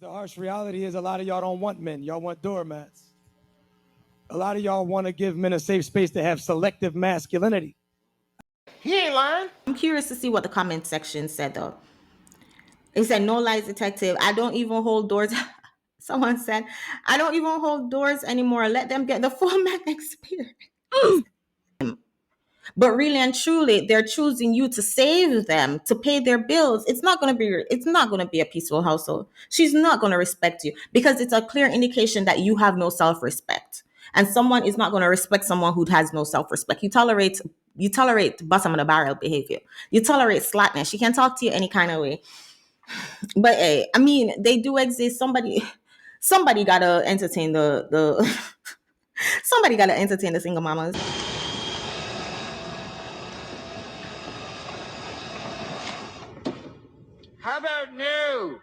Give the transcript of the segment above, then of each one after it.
The harsh reality is a lot of y'all don't want men. Y'all want doormats. A lot of y'all want to give men a safe space to have selective masculinity. He ain't lying. I'm curious to see what the comment section said though. It said, "No lies, detective. I don't even hold doors." Someone said, "I don't even hold doors anymore. Let them get the full man experience." But really and truly, they're choosing you to save them, to pay their bills. It's not going to be a peaceful household. She's not going to respect you because it's a clear indication that you have no self-respect. And someone is not going to respect someone who has no self-respect. You tolerate bottom of the barrel behavior. You tolerate slackness. She can talk to you any kind of way. But hey, I mean, they do exist. Somebody gotta entertain the somebody gotta entertain the single mamas. How about new?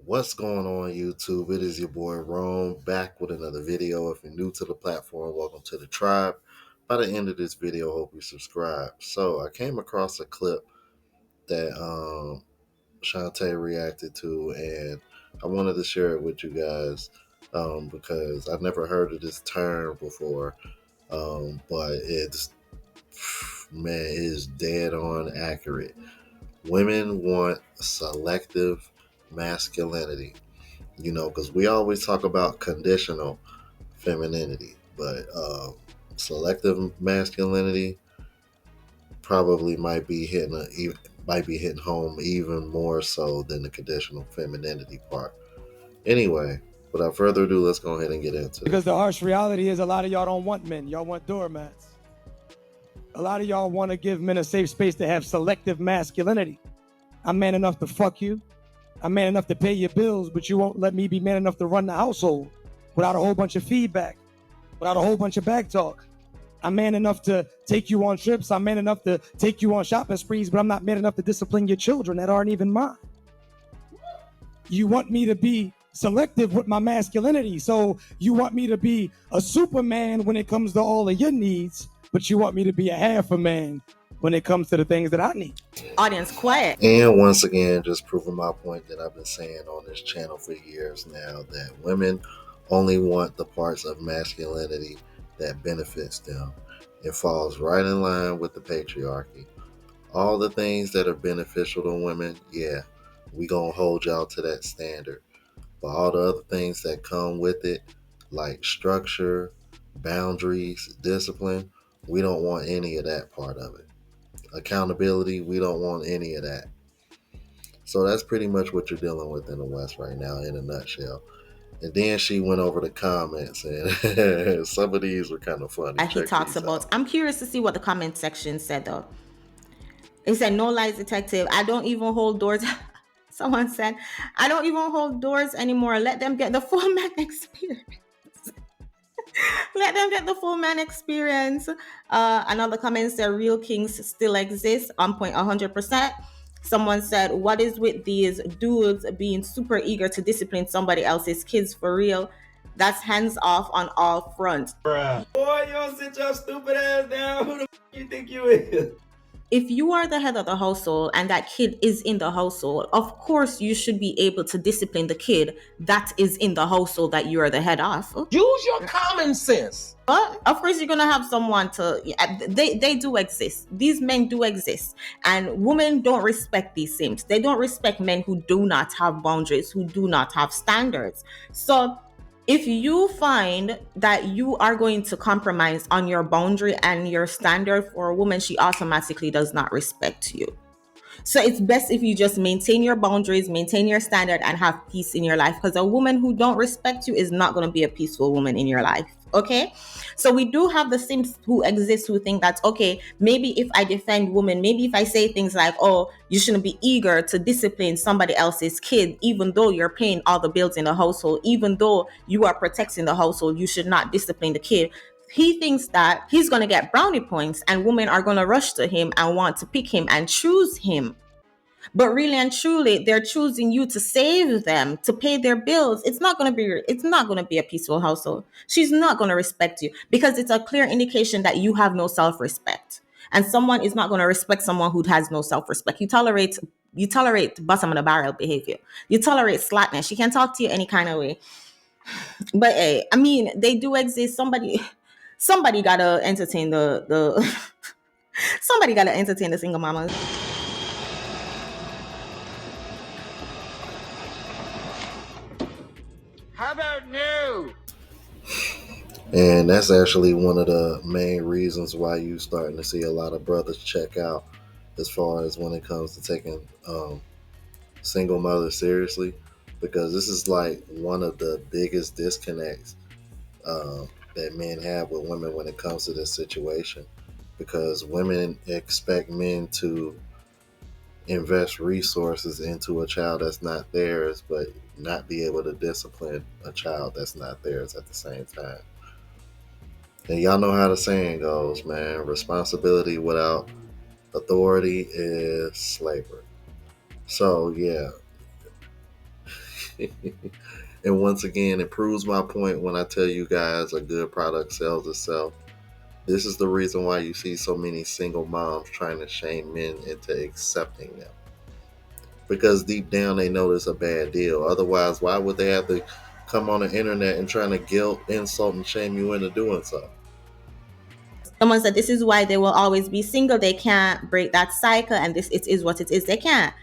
What's going on YouTube? It is your boy Rome back with another video. If you're new to the platform, welcome to the tribe. By the end of this video, hope you subscribe. So I came across a clip that Shantae reacted to, and I wanted to share it with you guys because I've never heard of this term before, but it's, man, it is dead on accurate. Women want selective masculinity, you know, because we always talk about conditional femininity, but selective masculinity probably might be hitting home even more so than the conditional femininity part. Anyway, without further ado, let's go ahead and get into it. Because the harsh reality is a lot of y'all don't want men. Y'all want doormats. A lot of y'all want to give men a safe space to have selective masculinity. I'm man enough to fuck you. I'm man enough to pay your bills, but you won't let me be man enough to run the household without a whole bunch of feedback, without a whole bunch of back talk. I'm man enough to take you on trips. I'm man enough to take you on shopping sprees, but I'm not man enough to discipline your children that aren't even mine. You want me to be selective with my masculinity. So you want me to be a superman when it comes to all of your needs, but you want me to be a half a man when it comes to the things that I need. Audience quiet. And once again, just proving my point that I've been saying on this channel for years now, that women only want the parts of masculinity that benefits them. It falls right in line with the patriarchy. All the things that are beneficial to women, yeah, we gonna hold y'all to that standard. But all the other things that come with it, like structure, boundaries, discipline, we don't want any of that part of it. Accountability, we don't want any of that. So that's pretty much what you're dealing with in the West right now in a nutshell. And then she went over the comments, and some of these were kind of funny. He talks about. I'm curious to see what the comment section said though. It said, "No lies, detective. I don't even hold doors." Someone said, "I don't even hold doors anymore. Let them get the full man experience." Let them get the full man experience. Another comment said, "Real kings still exist." On point 100%. Someone said, "What is with these dudes being super eager to discipline somebody else's kids for real? That's hands off on all fronts." Bruh. Boy, you don't sit your stupid ass down. Who the f you think you is? If you are the head of the household and that kid is in the household, of course you should be able to discipline the kid that is in the household that you are the head of. Use your common sense. But of course you're gonna have someone to. They do exist. These men do exist, and women don't respect these things. They don't respect men who do not have boundaries, who do not have standards. So if you find that you are going to compromise on your boundary and your standard for a woman, she automatically does not respect you. So it's best if you just maintain your boundaries, maintain your standard, and have peace in your life. Because a woman who don't respect you is not going to be a peaceful woman in your life. Okay? So we do have the Sims who exist who think that, okay, maybe if I defend women, maybe if I say things like, oh, you shouldn't be eager to discipline somebody else's kid, even though you're paying all the bills in the household, even though you are protecting the household, you should not discipline the kid. He thinks that he's going to get brownie points and women are going to rush to him and want to pick him and choose him. But really and truly, they're choosing you to save them, to pay their bills. It's not going to be a peaceful household. She's not going to respect you because it's a clear indication that you have no self-respect. And someone is not going to respect someone who has no self-respect. You tolerate bottom of the barrel behavior. You tolerate slackness. She can talk to you any kind of way. But hey, I mean, they do exist. Somebody gotta entertain the somebody gotta entertain the single mamas. How about new? And that's actually one of the main reasons why you starting to see a lot of brothers check out as far as when it comes to taking single mothers seriously, because this is like one of the biggest disconnects that men have with women when it comes to this situation, because women expect men to invest resources into a child that's not theirs, but not be able to discipline a child that's not theirs at the same time. And y'all know how the saying goes, man. Responsibility without authority is slavery. So, yeah. And once again, it proves my point when I tell you guys a good product sells itself. This is the reason why you see so many single moms trying to shame men into accepting them. Because deep down they know it's a bad deal. Otherwise, why would they have to come on the internet and trying to guilt, insult, and shame you into doing so? Someone said this is why they will always be single. They can't break that cycle, and this it is what it is. They can't.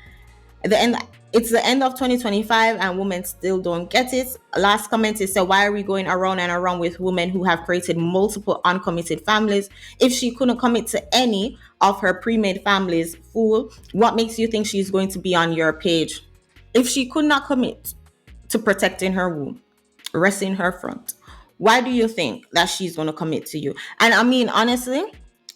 At the end, it's the end of 2025, and women still don't get it. Last comment is, so why are we going around and around with women who have created multiple uncommitted families? If she couldn't commit to any of her pre-made families, fool, what makes you think she's going to be on your page? If she could not commit to protecting her womb, resting her front, why do you think that she's going to commit to you? And I mean, honestly,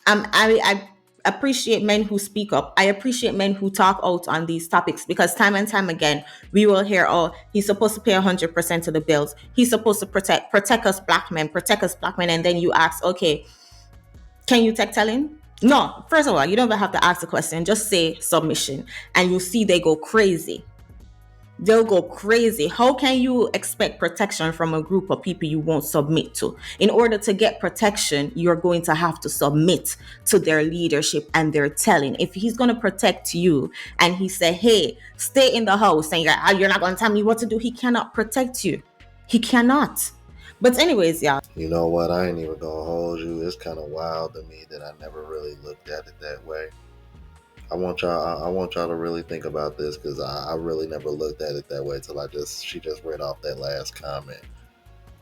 I appreciate men who speak up. I appreciate men who talk out on these topics, because time and time again, we will hear, oh, he's supposed to pay 100% of the bills. He's supposed to protect us black men, protect us black men. And then you ask, okay, can you tell him? No, first of all, you don't even have to ask the question. Just say submission, and you see they go crazy. They'll go crazy. How can you expect protection from a group of people you won't submit to? In order to get protection, you're going to have to submit to their leadership and their telling. If he's going to protect you and he said, hey, stay in the house, and you're not going to tell me what to do, he cannot protect you. He cannot. But anyways, y'all. You know what? I ain't even gonna hold you. It's kind of wild to me that I never really looked at it that way. I want y'all to really think about this, because I really never looked at it that way till she just read off that last comment.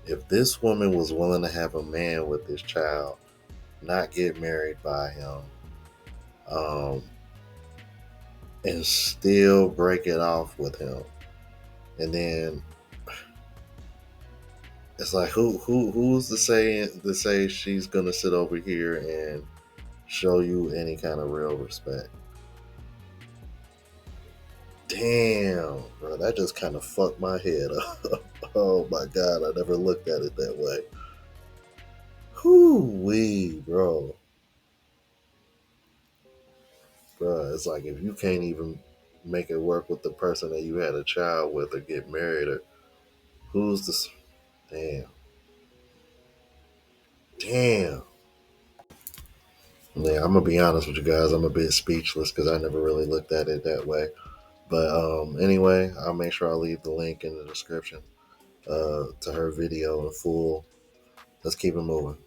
If this woman was willing to have a man with this child, not get married by him, and still break it off with him, and then it's like who's to say she's gonna sit over here and show you any kind of real respect? Damn, bro, that just kind of fucked my head up. Oh my god, I never looked at it that way. Whoo-wee, bro. Bro, it's like if you can't even make it work with the person that you had a child with or get married, or who's this? Damn. Damn. Yeah, I'm gonna be honest with you guys. I'm a bit speechless because I never really looked at it that way. But anyway, I'll make sure I leave the link in the description to her video in full. Let's keep it moving.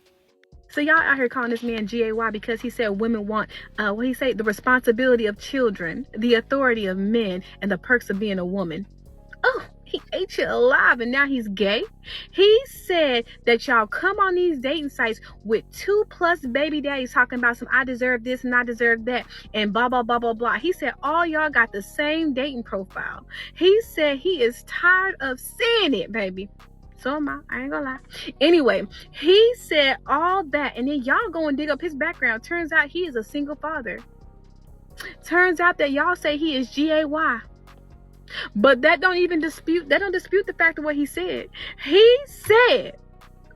So y'all out here calling this man GAY because he said women want, what he say, the responsibility of children, the authority of men, and the perks of being a woman. Oh, he ate you alive, and now he's gay. He said that y'all come on these dating sites with 2+ baby daddies talking about some I deserve this and I deserve that and blah blah blah blah blah. He said all y'all got the same dating profile. He said he is tired of seeing it, baby. So am I ain't gonna lie. Anyway, he said all that, and then y'all go and dig up his background. Turns out he is a single father. Turns out that y'all say he is GAY. But that don't dispute the fact of what he said. He said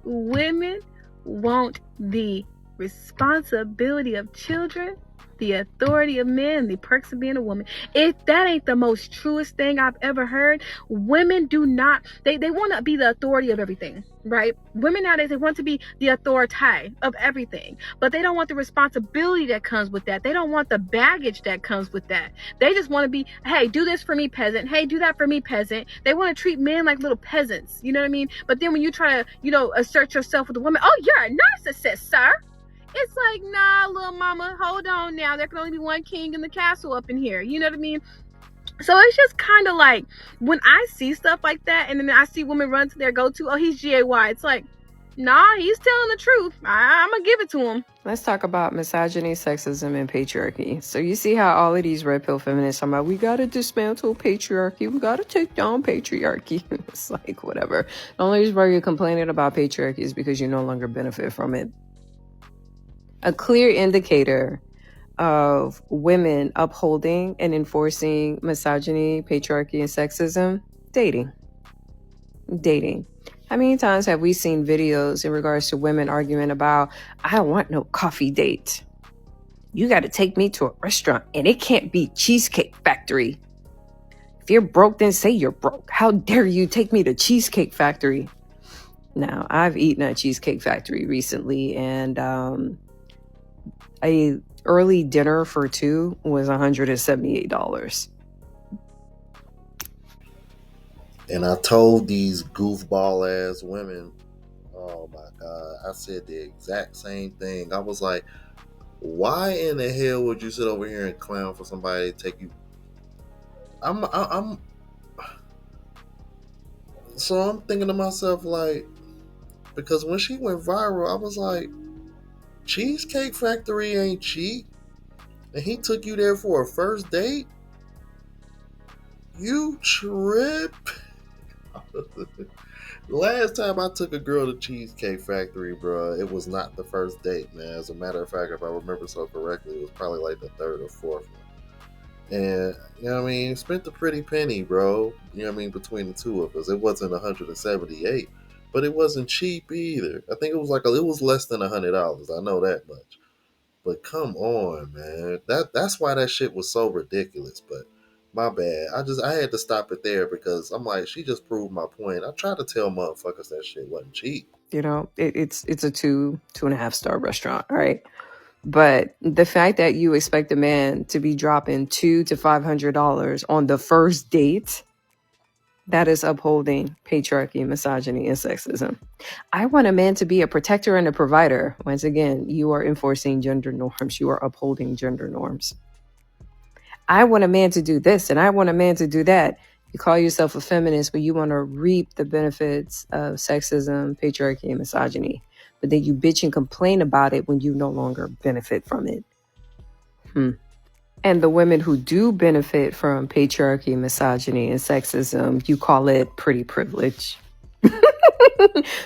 women want the responsibility of children, The authority of men, the perks of being a woman. If that ain't the most truest thing I've ever heard, women do not, they want to be the authority of everything, right? Women nowadays, they want to be the authority of everything, but they don't want the responsibility that comes with that. They don't want the baggage that comes with that. They just want to be, hey, do this for me, peasant. Hey, do that for me, peasant. They want to treat men like little peasants. You know what I mean? But then when you try to, assert yourself with a woman, oh, you're a narcissist, sir. It's like, nah, little mama, hold on now. There can only be one king in the castle up in here. You know what I mean? So it's just kind of like when I see stuff like that, and then I see women run to their go-to, oh, he's GAY. It's like, nah, he's telling the truth. I'm going to give it to him. Let's talk about misogyny, sexism, and patriarchy. So you see how all of these red pill feminists are about, we got to dismantle patriarchy. We got to take down patriarchy. It's like, whatever. The only reason why you're complaining about patriarchy is because you no longer benefit from it. A clear indicator of women upholding and enforcing misogyny, patriarchy, and sexism, dating. How many times have we seen videos in regards to women arguing about, I don't want no coffee date. You got to take me to a restaurant and it can't be Cheesecake Factory. If you're broke, then say you're broke. How dare you take me to Cheesecake Factory? Now, I've eaten at Cheesecake Factory recently, and a early dinner for two was $178. And I told these goofball ass women, oh my God, I said the exact same thing. I was like, why in the hell would you sit over here and clown for somebody to take you? So I'm thinking to myself, like, because when she went viral, I was like, Cheesecake Factory ain't cheap. And he took you there for a first date? You trip. Last time I took a girl to Cheesecake Factory, bro, it was not the first date, man. As a matter of fact, if I remember so correctly, it was probably like the third or fourth one. And, you know what I mean, spent a pretty penny, bro. You know what I mean, between the two of us. It wasn't 178, but it wasn't cheap either. I think it was it was less than $100. I know that much. But come on, man. That's why that shit was so ridiculous. But my bad. I had to stop it there because I'm like, she just proved my point. I tried to tell motherfuckers that shit wasn't cheap. It's a 2.5 star restaurant, all right? But the fact that you expect a man to be dropping $200 to $500 on the first date, that is upholding patriarchy, misogyny, and sexism. I want a man to be a protector and a provider. Once again, you are enforcing gender norms. You are upholding gender norms. I want a man to do this and I want a man to do that. You call yourself a feminist, but you want to reap the benefits of sexism, patriarchy, and misogyny. But then you bitch and complain about it when you no longer benefit from it. And the women who do benefit from patriarchy, misogyny, and sexism, you call it pretty privilege.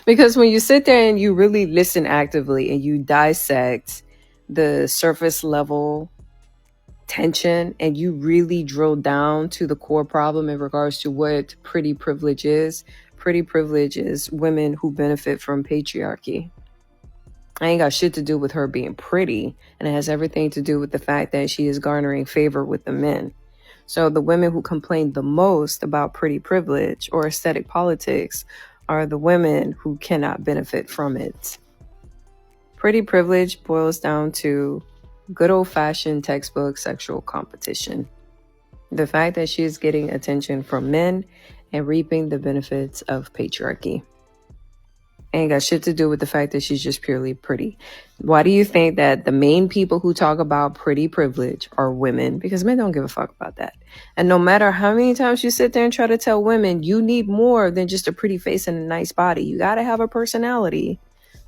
Because when you sit there and you really listen actively and you dissect the surface level tension and you really drill down to the core problem in regards to what pretty privilege is women who benefit from patriarchy. I ain't got shit to do with her being pretty, and it has everything to do with the fact that she is garnering favor with the men. So the women who complain the most about pretty privilege or aesthetic politics are the women who cannot benefit from it. Pretty privilege boils down to good old-fashioned textbook sexual competition. The fact that she is getting attention from men and reaping the benefits of patriarchy. Ain't got shit to do with the fact that she's just purely pretty. Why do you think that the main people who talk about pretty privilege are women? Because men don't give a fuck about that. And no matter how many times you sit there and try to tell women, you need more than just a pretty face and a nice body. You got to have a personality.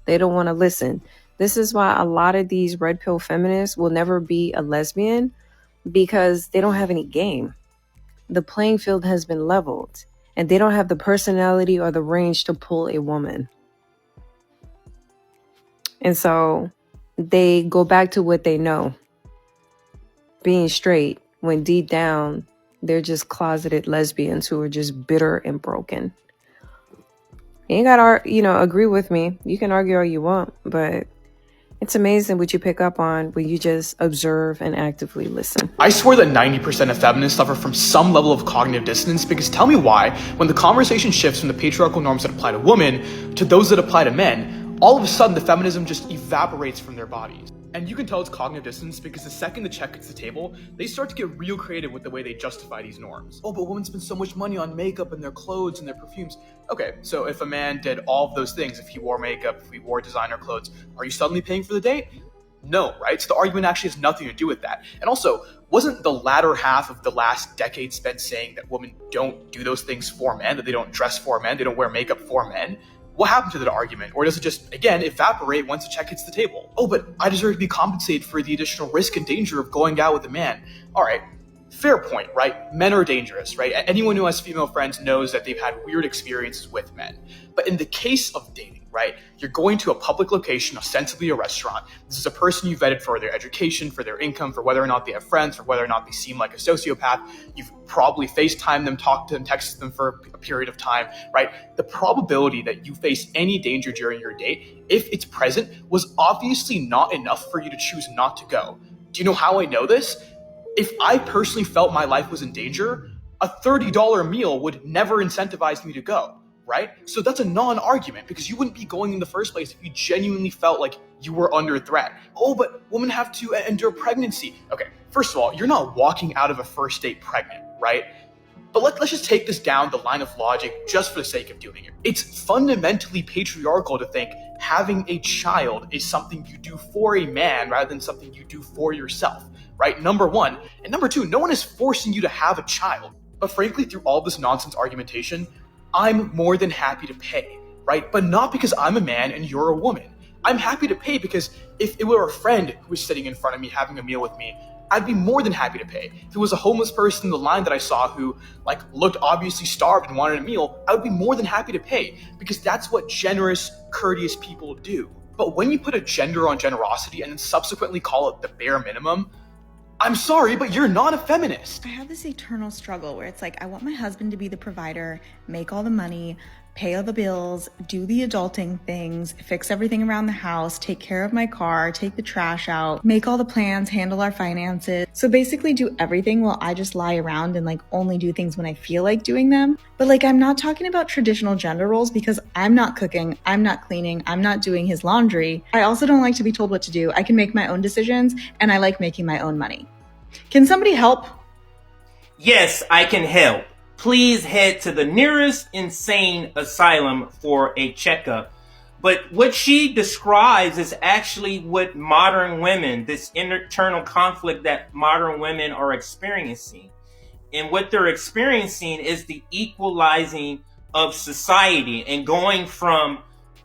They don't want to listen. This is why a lot of these red pill feminists will never be a lesbian, because they don't have any game. The playing field has been leveled, and they don't have the personality or the range to pull a woman. And so they go back to what they know, being straight, when deep down, they're just closeted lesbians who are just bitter and broken. You ain't gotta, agree with me. You can argue all you want, but It's amazing what you pick up on when you just observe and actively listen. I swear that 90% of feminists suffer from some level of cognitive dissonance, because tell me why, when the conversation shifts from the patriarchal norms that apply to women to those that apply to men, all of a sudden the feminism just evaporates from their bodies. And you can tell it's cognitive dissonance because the second the check hits the table, they start to get real creative with the way they justify these norms. Oh, but women spend so much money on makeup and their clothes and their perfumes. Okay, so if a man did all of those things, if he wore makeup, if he wore designer clothes, are you suddenly paying for the date? No, right? So the argument actually has nothing to do with that. And also, wasn't the latter half of the last decade spent saying that women don't do those things for men, that they don't dress for men, they don't wear makeup for men? What happened to that argument? Or does it just, again, evaporate once the check hits the table? Oh, but I deserve to be compensated for the additional risk and danger of going out with a man. All right, fair point, right? Men are dangerous, right? Anyone who has female friends knows that they've had weird experiences with men. But in the case of dating, right, you're going to a public location, ostensibly a restaurant. This is a person you vetted for their education, for their income, for whether or not they have friends, for whether or not they seem like a sociopath. You've probably FaceTimed them, talked to them, texted them for a period of time, right? The probability that you face any danger during your date, if it's present, was obviously not enough for you to choose not to go. Do you know how I know this? If I personally felt my life was in danger, a $30 meal would never incentivize me to go. Right? So that's a non-argument, because you wouldn't be going in the first place if you genuinely felt like you were under threat. Oh, but women have to endure pregnancy. Okay, first of all, you're not walking out of a first date pregnant, right? But let's just take this down the line of logic just for the sake of doing it. It's fundamentally patriarchal to think having a child is something you do for a man rather than something you do for yourself, right? Number one. And number two, no one is forcing you to have a child. But frankly, through all this nonsense argumentation, I'm more than happy to pay, right? But not because I'm a man and you're a woman. I'm happy to pay because if it were a friend who was sitting in front of me having a meal with me, I'd be more than happy to pay. If it was a homeless person in the line that I saw who looked obviously starved and wanted a meal, I would be more than happy to pay, because that's what generous, courteous people do. But when you put a gender on generosity and then subsequently call it the bare minimum, I'm sorry, but you're not a feminist. I have this eternal struggle where it's like, I want my husband to be the provider, make all the money, pay all the bills, do the adulting things, fix everything around the house, take care of my car, take the trash out, make all the plans, handle our finances. So basically do everything while I just lie around and only do things when I feel like doing them. But I'm not talking about traditional gender roles, because I'm not cooking, I'm not cleaning, I'm not doing his laundry. I also don't like to be told what to do. I can make my own decisions, and I like making my own money. Can somebody help? Yes, I can help. Please head to the nearest insane asylum for a checkup. But what she describes is actually what modern women, this internal conflict that modern women are experiencing. And what they're experiencing is the equalizing of society and going from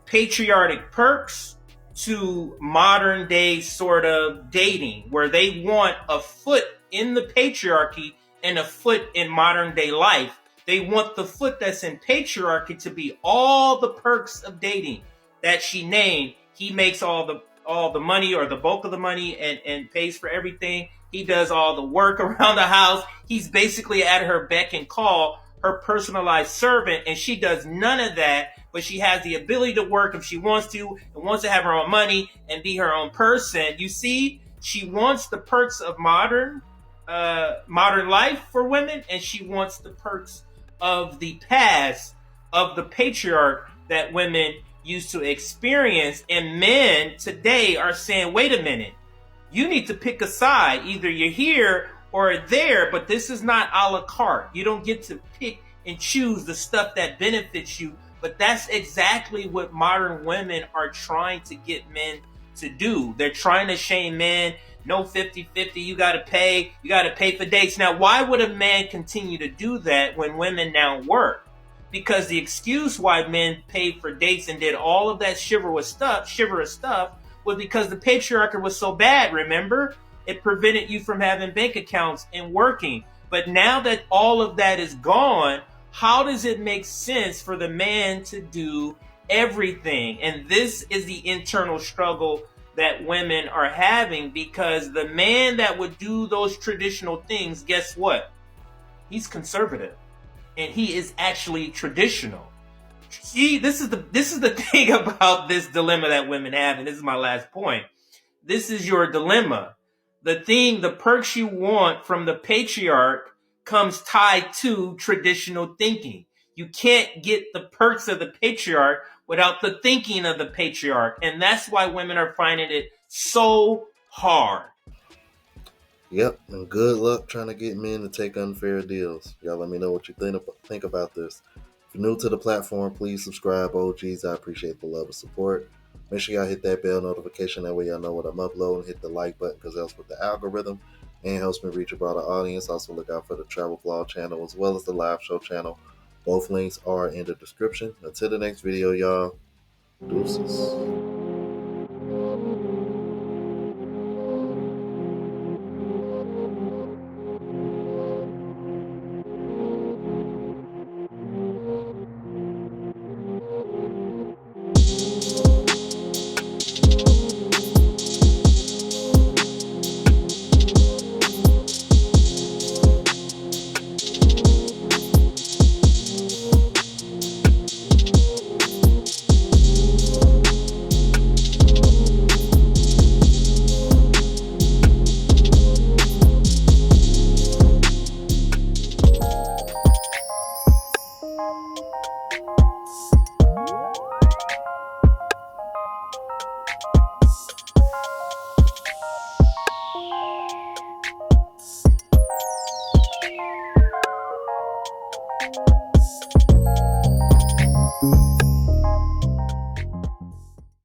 patriotic perks to modern day sort of dating, where they want a foot in the patriarchy and a foot in modern day life. They want the foot that's in patriarchy to be all the perks of dating that she named. He makes all the money, or the bulk of the money, and pays for everything. He does all the work around the house. He's basically at her beck and call, her personalized servant, and she does none of that. But she has the ability to work if she wants to, and wants to have her own money and be her own person. You see, she wants the perks of modern life for women, and she wants the perks of the past, of the patriarch that women used to experience. And men today are saying, wait a minute, you need to pick a side. Either you're here or there, but this is not a la carte. You don't get to pick and choose the stuff that benefits you. But that's exactly what modern women are trying to get men to do. They're trying to shame men. No 50-50, you gotta pay for dates. Now, why would a man continue to do that when women now work? Because the excuse why men paid for dates and did all of that chivalrous stuff was because the patriarchy was so bad, remember? It prevented you from having bank accounts and working. But now that all of that is gone, how does it make sense for the man to do everything? And this is the internal struggle that women are having, because the man that would do those traditional things, guess what? He's conservative, and he is actually traditional. See, this is the thing about this dilemma that women have, and this is my last point. this is your dilemma. The perks you want from the patriarch comes tied to traditional thinking. You can't get the perks of the patriarch without the thinking of the patriarch. And that's why women are finding it so hard. Yep, and good luck trying to get men to take unfair deals. Y'all let me know what you think about this. If you're new to the platform, please subscribe, OGs. I appreciate the love and support. Make sure y'all hit that bell notification. That way y'all know what I'm uploading. Hit the like button because that helps with the algorithm and helps me reach a broader audience. Also look out for the travel vlog channel as well as the live show channel. Both links are in the description. Until the next video, y'all. Deuces.